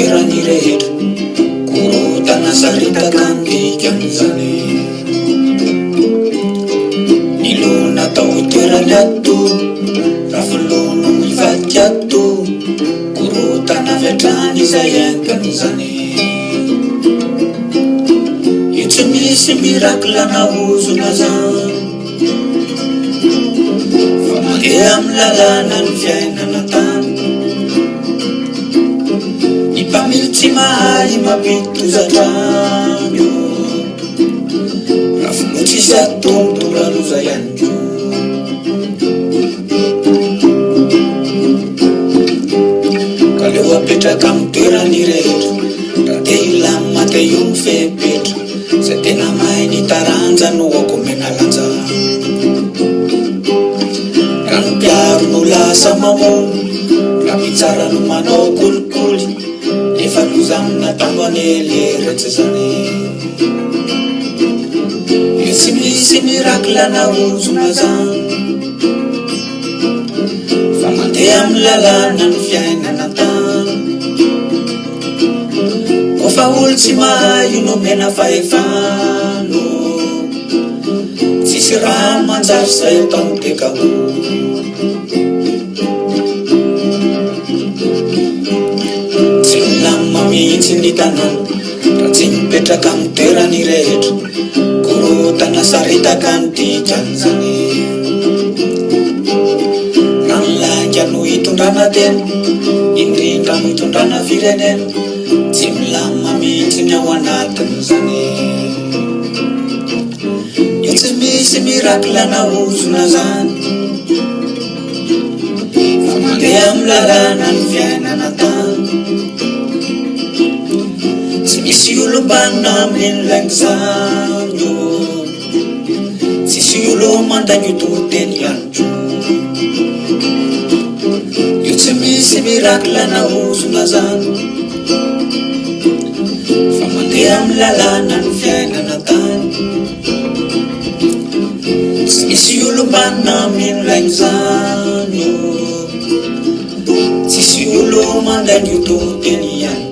Toerany rehetra korotana saritaka andikan'izany ny lona tao toerany ato rafolono mivadika ato korotana avy hatrany izay ainkan'izany io tsy misy mirakla nahozona zany fa mandeha amy lalàna ny fiainana tany Pamilty mahay mapitozatranyo rafonotsisy atontora loza ihany ko ka leo apetraka amy toerany rehetra raha te ilamina te io mifepetra zay tena mahay nitaranja no akomena lanja raha no mpiaro no lasa mamono raha mitsara no manao kolikoly efa loza amina tamboaneleratsy zany io tsy misy mirakla nahozona zany fa mandeha amy lalàna ny fiainana tany kofa olo tsy mahay io nomena fahefano tsisy raha manjary zay ataony teka ho mihitsy ny tanàna raha tsy mipetraka amy toerany rehetra korotana saritaka ny dikan'izany raha ny lainga no hitondrana tena indrindra no hitondrana firenena tsy milamina mihitsy ny ao anatin'izany io tsy misy mirakla nahozona zany fa mandeha amy lalàna ny fiainana tany Tsisy olo mbanina amin'ny laigny zany io tsisy olo mandagny toteny ihany ko io tsy misy mirakla nahozona zany fa mandeha amy lalàna ny fiainana tany tsy misy olo mbanina amin'ny laigny zany io tsisy olo mandagny toteny ihany